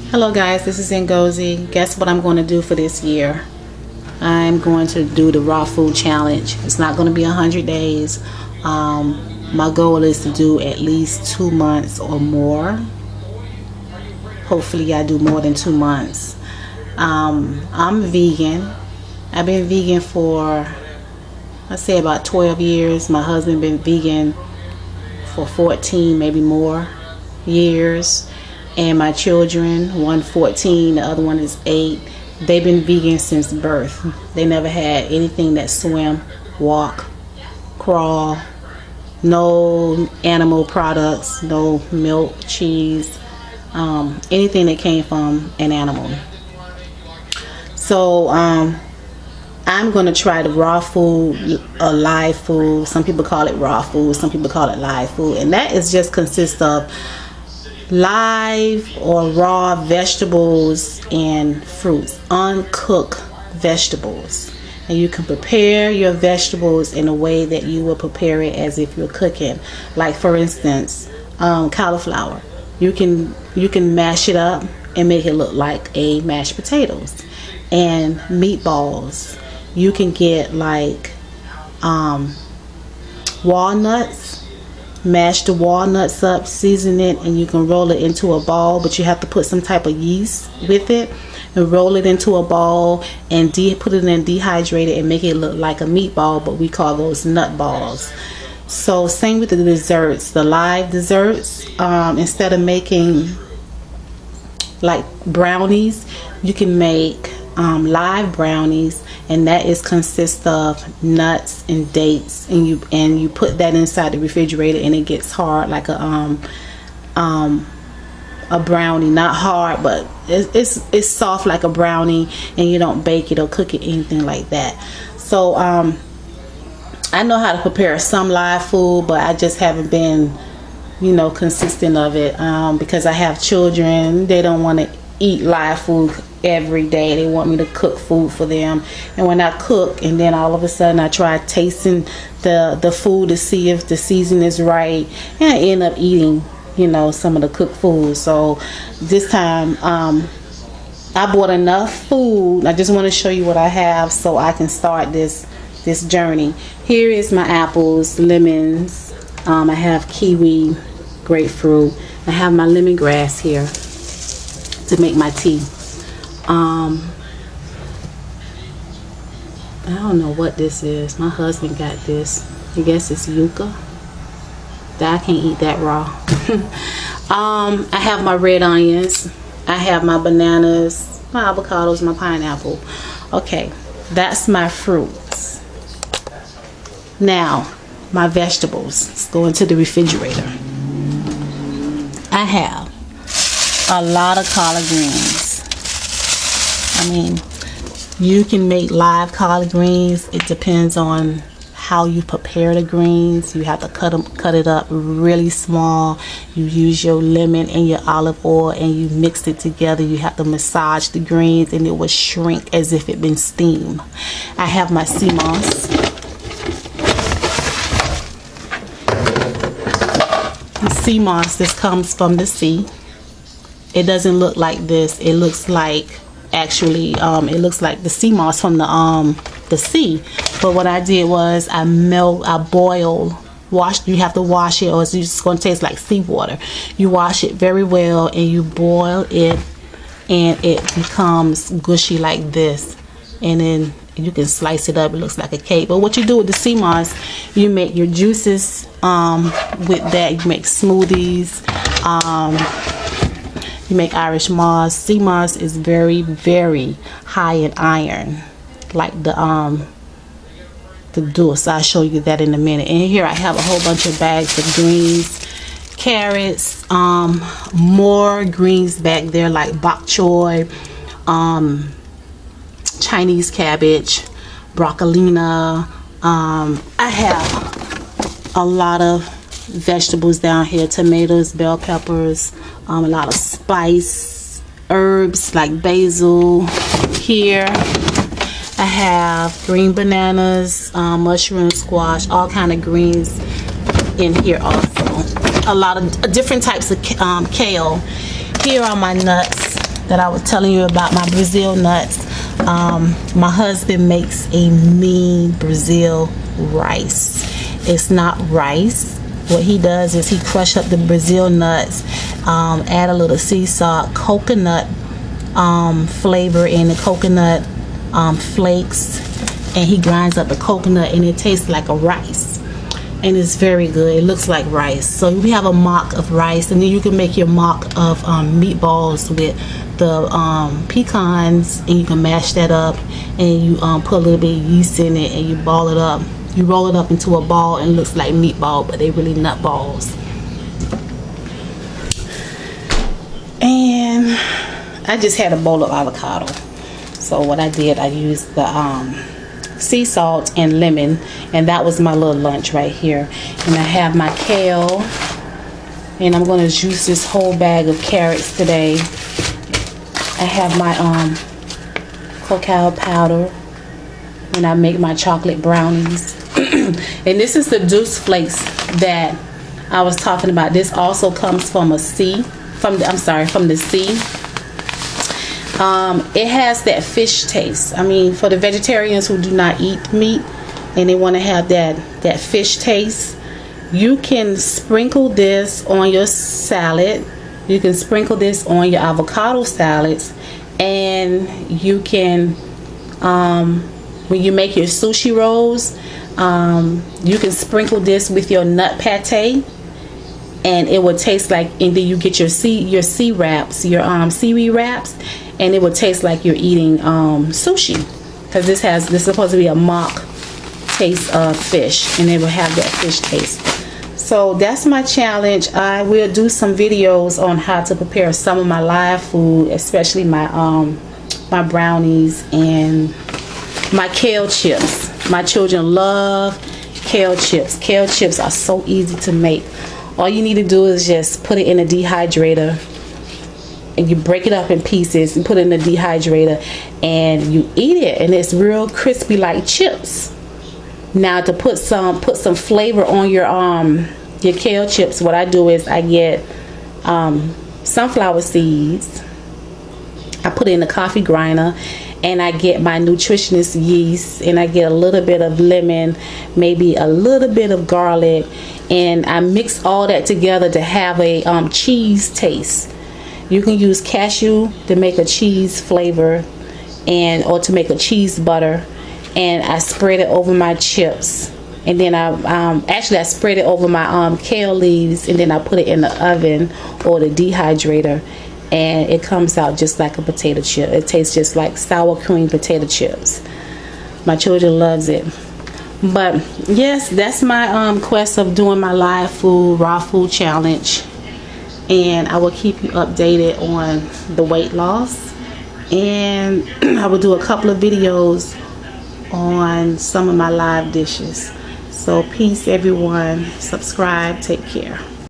Hello guys, this is Ngozi. Guess what I'm going to do for this year? I'm going to do the raw food challenge. It's not going to be 100 days. My goal is to do at least 2 months or more. Hopefully I do more than 2 months. I'm vegan. I've been vegan for, I'd say, about 12 years. My husband been vegan for 14, maybe more years. And my children, one 14, the other one is 8. They've been vegan since birth. They never had anything that swim, walk, crawl, no animal products, no milk, cheese, anything that came from an animal. So I'm going to try the raw food, live food. Some people call it raw food, some people call it live food. And that is just consists of live or raw vegetables and fruits, uncooked vegetables. And you can prepare your vegetables in a way that you will prepare it as if you're cooking. Like, for instance, cauliflower. You can mash it up and make it look like a mashed potatoes. And meatballs, you can get like walnuts. Mash the walnuts up, season it, and you can roll it into a ball, but you have to put some type of yeast with it and roll it into a ball and put it in dehydrated and make it look like a meatball, but we call those nut balls. So same with the desserts, the live desserts. Instead of making like brownies, you can make live brownies, and that is consists of nuts and dates, and you put that inside the refrigerator, and it gets hard like a brownie. Not hard, but it's soft like a brownie, and you don't bake it or cook it, anything like that. So I know how to prepare some live food, but I just haven't been, consistent of it, because I have children. They don't want to eat live food every day. They want me to cook food for them, and when I cook and then all of a sudden I try tasting the food to see if the season is right, and I end up eating some of the cooked food. So this time I bought enough food. I just want to show you what I have so I can start this journey. Here is my apples, lemons, I have kiwi, grapefruit, I have my lemongrass here to make my tea. I don't know what this is. My husband got this. I guess it's yucca. I can't eat that raw. I have my red onions. I have my bananas, my avocados, my pineapple. Okay, that's my fruits. Now, my vegetables. Let's go into the refrigerator. I have a lot of collard greens. I mean, you can make live collard greens. It depends on how you prepare the greens. You have to cut it up really small. You use your lemon and your olive oil and you mix it together. You have to massage the greens and it will shrink as if it been steamed. I have my sea moss. The sea moss, this comes from the sea. It doesn't look like this. It looks like, actually, it looks like the sea moss from the sea. But what I did was I boiled, washed. You have to wash it or it's just going to taste like seawater. You wash it very well and you boil it, and it becomes gushy like this. And then you can slice it up. It looks like a cake. But what you do with the sea moss, you make your juices with that. You make smoothies. You make Irish moss. Sea moss is very, very high in iron, like the dulse. I'll show you that in a minute. And here I have a whole bunch of bags of greens, carrots, more greens back there like bok choy, Chinese cabbage, broccolina. I have a lot of vegetables down here: tomatoes, bell peppers, a lot of spice, herbs like basil. Here I have green bananas, mushroom, squash, all kind of greens in here also. A lot of different types of kale. Here are my nuts. that I was telling you about, my Brazil nuts. My husband makes a mean Brazil rice. It's not rice. What he does is he crush up the Brazil nuts, add a little sea salt, coconut flavor in the coconut flakes, and he grinds up the coconut, and it tastes like a rice, and it's very good. It looks like rice. So we have a mock of rice, and then you can make your mock of meatballs with the pecans, and you can mash that up, and you put a little bit of yeast in it, and you ball it up. You roll it up into a ball, and it looks like meatball, but they really nut balls. And I just had a bowl of avocado. So what I did, I used the sea salt and lemon, and that was my little lunch right here. And I have my kale, and I'm going to juice this whole bag of carrots today. I have my cacao powder, and I make my chocolate brownies. And this is the juice flakes that I was talking about. This also comes from the sea. It has that fish taste. I mean, for the vegetarians who do not eat meat and they want to have that fish taste, you can sprinkle this on your salad. You can sprinkle this on your avocado salads, and you can when you make your sushi rolls, you can sprinkle this with your nut pate, and it will taste like, and then you get your sea wraps, your seaweed wraps, and it will taste like you're eating sushi, because this is supposed to be a mock taste of fish, and it will have that fish taste. So that's my challenge. I will do some videos on how to prepare some of my live food, especially my my brownies and my kale chips. My children love kale chips. Kale chips are so easy to make. All you need to do is just put it in a dehydrator, and you break it up in pieces and put it in the dehydrator, and you eat it, and it's real crispy like chips. Now, to put some flavor on your kale chips, what I do is I get sunflower seeds. I put it in the coffee grinder, and I get my nutritionist yeast, and I get a little bit of lemon, maybe a little bit of garlic, and I mix all that together to have a cheese taste. You can use cashew to make a cheese flavor, or to make a cheese butter, and I spread it over my chips, and then I spread it over my kale leaves, and then I put it in the oven or the dehydrator, and it comes out just like a potato chip. It tastes just like sour cream potato chips. My children loves it. But yes, that's my quest of doing my live food, raw food challenge, and I will keep you updated on the weight loss, and I will do a couple of videos on some of my live dishes. So peace everyone, subscribe, take care.